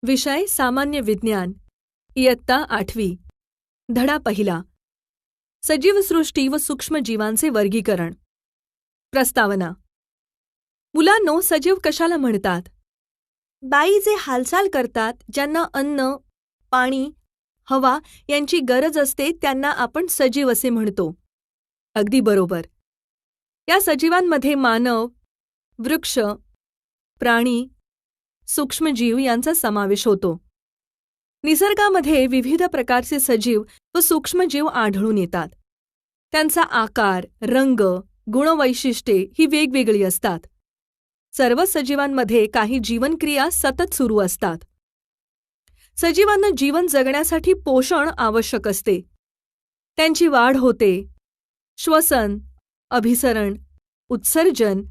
विषय सामान्य विज्ञान इयत्ता 8वी धडा पहिला सजीवसृष्टी व सूक्ष्मजीवांचे वर्गीकरण प्रस्तावना मुलांनो सजीव कशाला म्हणतात बाई जे हालचाल करतात ज्यांना अन्न पाणी हवा यांची गरज असते त्यांना आपण सजीव असे म्हणतो अगदी बरोबर या सजीवांमध्ये मानव वृक्ष प्राणी सूक्ष्मजीव यांचा समावेश होतो निसर्गामध्ये विविध प्रकारचे सजीव व सूक्ष्मजीव आढळून येतात त्यांचा आकार रंग गुणवैशिष्ट्ये ही वेगवेगळी असतात सर्व सजीवांमध्ये काही जीवनक्रिया सतत सुरू असतात सजीवांना जीवन जगण्यासाठी पोषण आवश्यक असते त्यांची वाढ होते श्वसन अभिसरण उत्सर्जन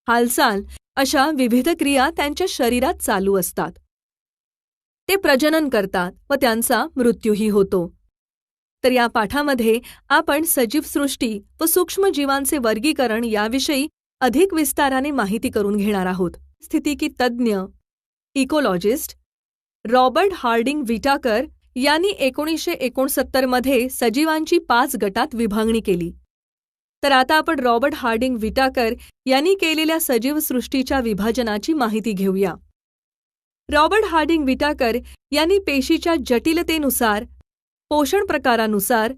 हालचाल अशा विविध क्रिया त्यांच्या शरीरात चालू असतात ते प्रजनन करतात व त्यांचा मृत्यूही होतो तर या पाठामध्ये आपण सजीवसृष्टी व सूक्ष्मजीवांचे वर्गीकरण याविषयी अधिक विस्ताराने माहिती करून घेणार आहोत स्थितिकी तज्ज्ञ इकोलॉजिस्ट रॉबर्ट हार्डिंग विटाकर यांनी 1969 मध्ये सजीवांची 5 गटात विभागणी केली तर आता आपण रॉबर्ट हार्डिंग विटाकर यांनी केलेल्या सजीवसृष्टीच्या विभाजनाची माहिती घेऊया रॉबर्ट हार्डिंग विटाकर यांनी पेशीच्या जटिलतेनुसार पोषण प्रकारानुसार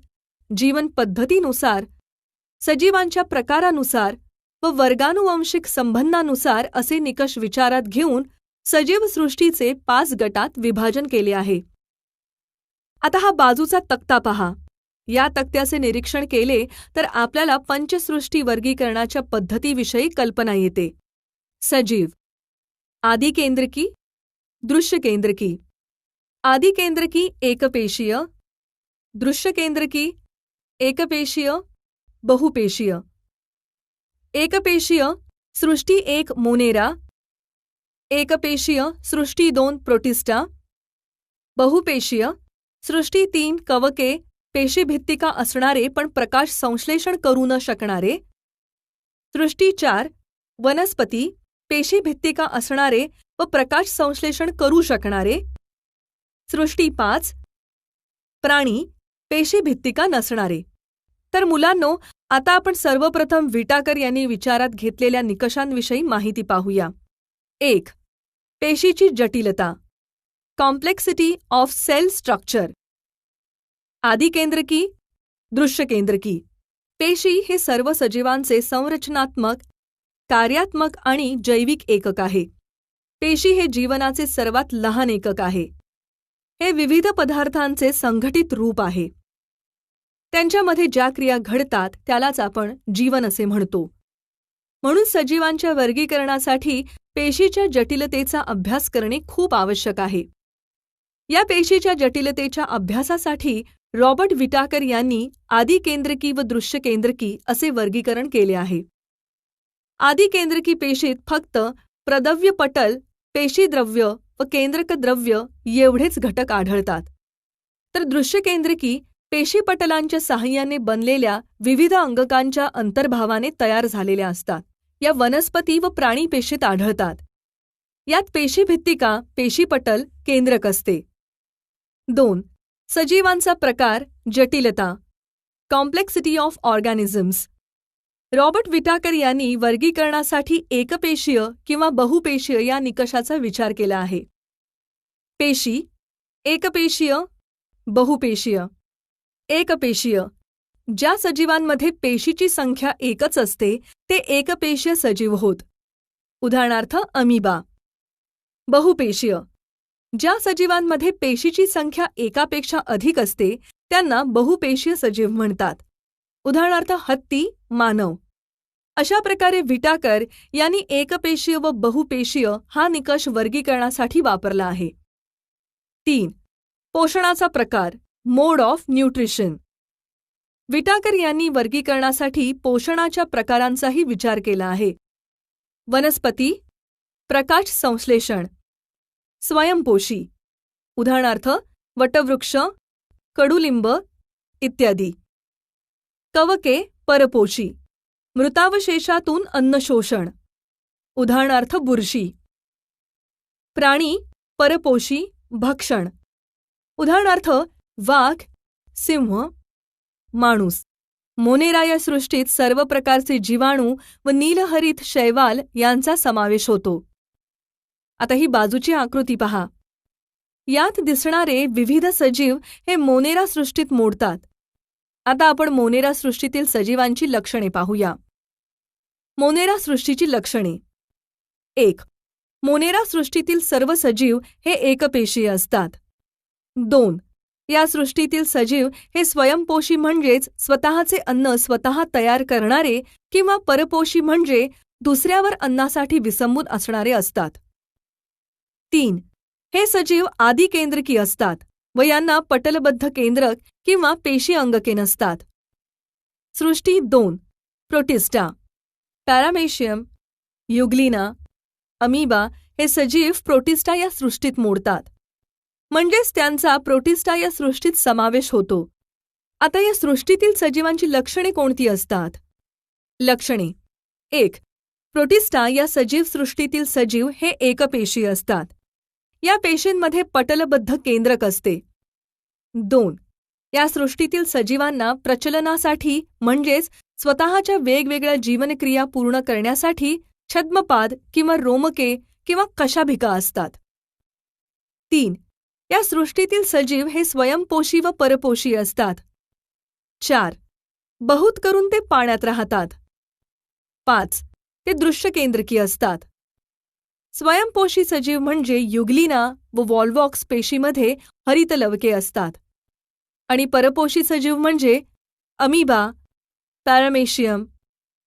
जीवन पद्धतीनुसार सजीवांच्या प्रकारानुसार व वर्गानुवंशिक संबंधानुसार असे निकष विचारात घेऊन सजीवसृष्टीचे 5 गटात विभाजन केले आहे आता हा बाजूचा तक्ता पहा या तक्त्याचे निरीक्षण केले तर आपल्याला पंचसृष्टी वर्गीकरणाच्या पद्धतीविषयी कल्पना येते सजीव आदिकेंद्रकी दृश्यकेंद्रकी आदिकेंद्रकी एकपेशीय दृश्यकेंद्रकी एकपेशीय बहुपेशीय एकपेशीय सृष्टी 1 मोनेरा एकपेशीय सृष्टी 2 प्रोटिस्टा बहुपेशीय सृष्टी 3 कवके पेशीभित्तिका असणारे पण प्रकाश संश्लेषण करू न शकणारे सृष्टी 4 वनस्पती पेशीभित्तिका असणारे व प्रकाश संश्लेषण करू शकणारे सृष्टी 5 प्राणी पेशीभित्तिका नसणारे तर मुलांनो आता आपण सर्वप्रथम विटाकर यांनी विचारात घेतलेल्या निकषांविषयी माहिती पाहूया 1. पेशीची जटिलता कॉम्प्लेक्सिटी ऑफ सेल स्ट्रक्चर आदिकेंद्रकी दृश्यकेंद्रकी पेशी हे सर्व सजीवांचे संरचनात्मक कार्यात्मक आणि जैविक एकक आहे पेशी हे जीवनाचे सर्वात लहान एकक आहे हे विविध पदार्थांचे संघटित रूप आहे त्यांच्यामध्ये ज्या क्रिया घडतात त्यालाच आपण जीवन असे म्हणतो म्हणून सजीवांच्या वर्गीकरणासाठी पेशीच्या जटिलतेचा अभ्यास करणे खूप आवश्यक आहे या पेशीच्या जटिलतेच्या अभ्यासासाठी रॉबर्ट विटाकर यांनी आदिकेंद्रकी व दृश्यकेंद्रकी असे वर्गीकरण केले आहे आदिकेंद्रकी पेशीत फक्त प्रदव्य पटल पेशीद्रव्य व केंद्रकद्रव्य एवढेच घटक आढळतात तर दृश्यकेंद्रकी पेशीपटलांच्या साहाय्याने बनलेल्या विविध अंगकांच्या अंतर्भावाने तयार झालेल्या असतात या वनस्पती व प्राणी पेशीत आढळतात यात पेशीभित्तिका पेशीपटल केंद्रक असते 2. सजीवांचा प्रकार जटिलता complexity of organisms Robert Whittaker यांनी वर्गीकरणासाठी एकपेशीय किंवा बहुपेशीय या निकषाचा विचार केला आहे पेशी एकपेशीय बहुपेशीय एकपेशीय ज्या सजीवांमध्ये पेशीची संख्या एकच असते ते एकपेशीय सजीव होत उदाहरणार्थ अमिबा बहुपेशीय ज्या सजीवांमध्ये पेशीची संख्या एकापेक्षा अधिक असते त्यांना बहुपेशीय सजीव म्हणतात उदाहरणार्थ हत्ती मानव अशा प्रकारे विटाकर यांनी एकपेशीय व बहुपेशीय हा निकष वर्गीकरणासाठी वापरला आहे 3. पोषणाचा प्रकार मोड ऑफ न्यूट्रिशन विटाकर यांनी वर्गीकरणासाठी पोषणाच्या प्रकारांचाही विचार केला आहे वनस्पती प्रकाश संश्लेषण स्वयंपोषी उदाहरणार्थ वटवृक्ष कडुलिंब इत्यादी कवके परपोषी मृतावशेषातून अन्नशोषण उदाहरणार्थ बुरशी प्राणी परपोषी भक्षण. उदाहरणार्थ वाघ, सिंह, माणूस. मोनेरा या सृष्टीत सर्व प्रकारचे जीवाणू व नीलहरित शैवाल यांचा समावेश होतो. आता ही बाजूची आकृती पहा. यात दिसणारे विविध सजीव हे मोनेरा सृष्टीत मोडतात. आता आपण मोनेरा सृष्टीतील सजीवांची लक्षणे पाहूया. मोनेरा सृष्टीची लक्षणे. 1. मोनेरा सृष्टीतील सर्व सजीव हे एकपेशीय असतात. 2. या सृष्टीतील सजीव हे स्वयंपोषी म्हणजेच स्वतःचे अन्न स्वतः तयार करणारे किंवा परपोषी म्हणजे दुसऱ्यावर अन्नासाठी विसंबून असणारे असतात. 3. हे सजीव आदिकेंद्रकी असतात व यांना पटलबद्ध केंद्रक किंवा पेशी अंगके नसतात. सृष्टी 2. प्रोटिस्टा, पॅरामेशियम, युग्लिना, अमीबा हे सजीव प्रोटिस्टा या सृष्टीत मोडतात. म्हणजेच त्यांचा प्रोटिस्टा या सृष्टीत समावेश होतो. आता या सृष्टीतील सजीवांची लक्षणे कोणती असतात? लक्षणे. 1. प्रोटिस्टा या सजीव सृष्टीतील सजीव हे एकपेशीय असतात. या पेशींमध्ये पटलबद्ध केंद्रक असते. 2. या सृष्टीतील सजीवांना प्रचलनासाठी म्हणजेच स्वतःच्या वेगवेगळ्या जीवनक्रिया पूर्ण करण्यासाठी छद्मपाद किंवा रोमके किंवा कशाभिका असतात. 3. या सृष्टीतील सजीव हे स्वयंपोषी व परपोषी असतात. 4. बहुत करून ते पाण्यात राहतात. 5. ते दृश्यकेंद्रकी असतात. स्वयंपोषी सजीव म्हणजे युग्लिना व वॉल्वॉक्स पेशीमध्ये हरितलवके असतात. आणि परपोषी सजीव म्हणजे अमीबा, पॅरामेशियम,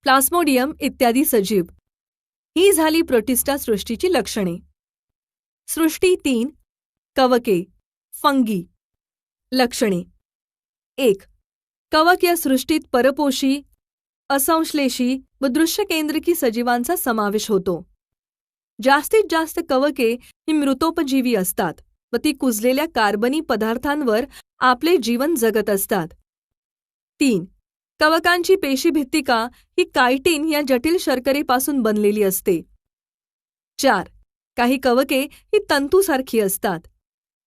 प्लास्मोडियम इत्यादी सजीव. ही झाली प्रोटिस्टा सृष्टीची लक्षणे. सृष्टी 3. कवके, फंगी. लक्षणे. 1. कवक या सृष्टीत परपोषी, असंश्लेषी व दृश्यकेंद्रकी सजीवांचा समावेश होतो. जास्तीत जास्त कवके ही मृतोपजीवी असतात व ती कुजलेल्या कार्बनी पदार्थांवर आपले जीवन जगत असतात. 3. कवकांची पेशीभित्तिका ही कायटिन या जटिल शर्करेपासून बनलेली असते. 4. काही कवके ही तंतूसारखी असतात.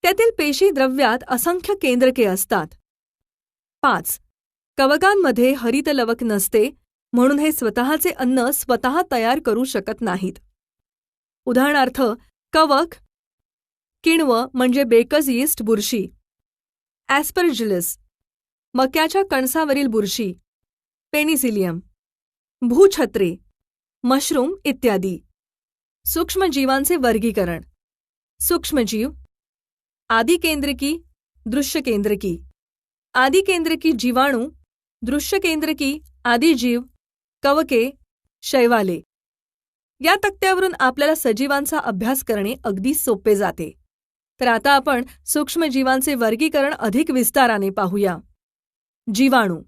त्यातील पेशी द्रव्यात असंख्य केंद्रके असतात. 5. कवकांमध्ये हरितलवक नसते म्हणून हे स्वतःचे अन्न स्वतः तयार करू शकत नाहीत. उदाहरणार्थ कवक, किण्व म्हणजे बेकस यीस्ट बुरशी, ॲस्परजिलस, मक्याच्या कणसावरील बुरशी, पेनिसिलियम, भूछत्रे, मशरूम इत्यादी. सूक्ष्मजीवांचे वर्गीकरण. सूक्ष्मजीव. आदिकेंद्रकी, दृश्यकेंद्रकी. आदिकेंद्रकी जीवाणू, दृश्यकेंद्रकी आदिजीव, कवके, शैवाले. या तक्त्यावरून आपल्याला सजीवांचा अभ्यास करणे अगदी सोपे जाते. तर आता आपण सूक्ष्मजीवांचे वर्गीकरण अधिक विस्ताराने पाहूया. जीवाणू,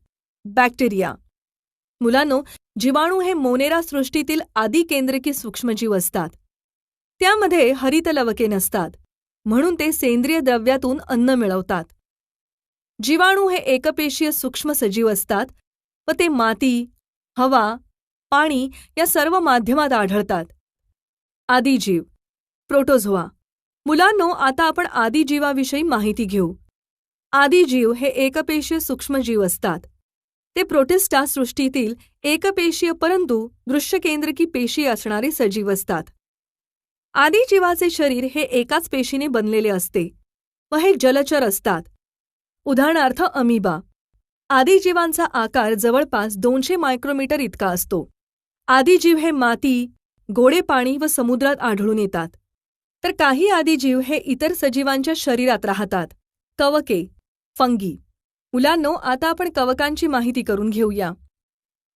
बॅक्टेरिया. मुलांनो, जीवाणू हे मोनेरा सृष्टीतील आदिकेंद्रकी सूक्ष्मजीव असतात. त्यामध्ये हरितलवके नसतात म्हणून ते सेंद्रिय द्रव्यातून अन्न मिळवतात. जीवाणू हे एकपेशीय सूक्ष्म सजीव असतात व ते माती, हवा, पाणी या सर्व माध्यमात आढळतात. आदिजीव, प्रोटोझोआ. मुलांनो, आता आपण आदिजीवाविषयी माहिती घेऊ. आदिजीव हे एकपेशीय सूक्ष्मजीव असतात. ते प्रोटिस्टा सृष्टीतील एकपेशीय परंतु दृश्यकेंद्रकी पेशी असणारे सजीव असतात. आदिजीवाचे शरीर हे एकाच पेशीने बनलेले असते व हे जलचर असतात. उदाहरणार्थ अमीबा. आदिजीवांचा आकार जवळपास 200 मायक्रोमीटर इतका असतो. आदिजीव हे माती, गोडे पाणी व समुद्रात आढळून येतात. तर काही आदिजीव हे इतर सजीवांच्या शरीरात राहतात. कवके, फंगी. मुलांनो, आता आपण कवकांची माहिती करून घेऊया.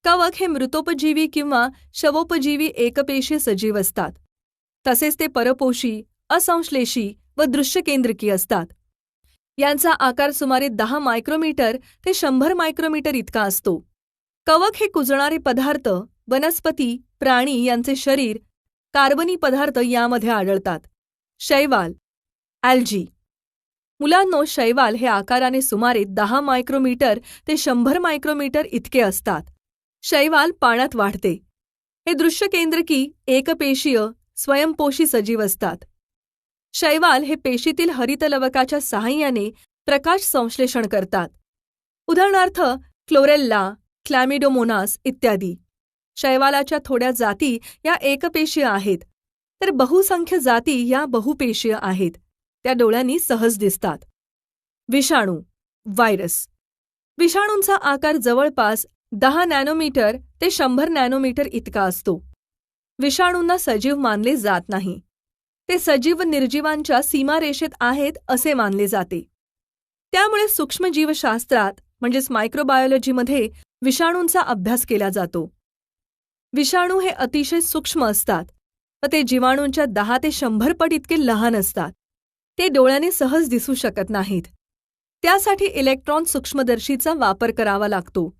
कवक हे मृतोपजीवी किंवा शवोपजीवी एकपेशीय सजीव असतात. तसेच ते परपोषी, असंश्लेषी व दृश्यकेंद्रकी असतात. यांचा आकार सुमारे 10 मायक्रोमीटर ते 100 मायक्रोमीटर इतका असतो. कवक हे कुजणारे पदार्थ, वनस्पती, प्राणी यांचे शरीर, कार्बनी पदार्थ यामध्ये आढळतात. शैवाल, ॲल्जी. मुलांनो, शैवाल हे आकाराने सुमारे 10 मायक्रोमीटर ते 100 मायक्रोमीटर इतके असतात. शैवाल पाण्यात वाढते. हे दृश्यकेंद्रकी, एकपेशीय, स्वयंपोषी सजीव असतात. शैवाल हे पेशीतील हरितलवकाच्या सहाय्याने प्रकाश संश्लेषण करतात. उदाहरणार्थ क्लोरेल्ला, क्लॅमिडोमोनास इत्यादी. शैवालाच्या थोड्या जाती या एकपेशीय आहेत, तर बहुसंख्य जाती या बहुपेशीय आहेत. त्या डोळ्यांनी सहज दिसतात. विषाणू, व्हायरस. विषाणूंचा आकार जवळपास 10 नॅनोमीटर ते 100 नॅनोमीटर इतका असतो. विषाणूंना सजीव मानले जात नाही. ते सजीव व निर्जीवांच्या सीमारेषेत आहेत असे मानले जाते. त्यामुळे सूक्ष्मजीवशास्त्रात म्हणजेच मायक्रोबायोलॉजीमध्ये विषाणूंचा अभ्यास केला जातो. विषाणू हे अतिशय सूक्ष्म असतात व ते जीवाणूंच्या 10 ते 100 पट इतके लहान असतात. ते डोळ्याने सहज दिसू शकत नाहीत. त्यासाठी इलेक्ट्रॉन सूक्ष्मदर्शीचा वापर करावा लागतो.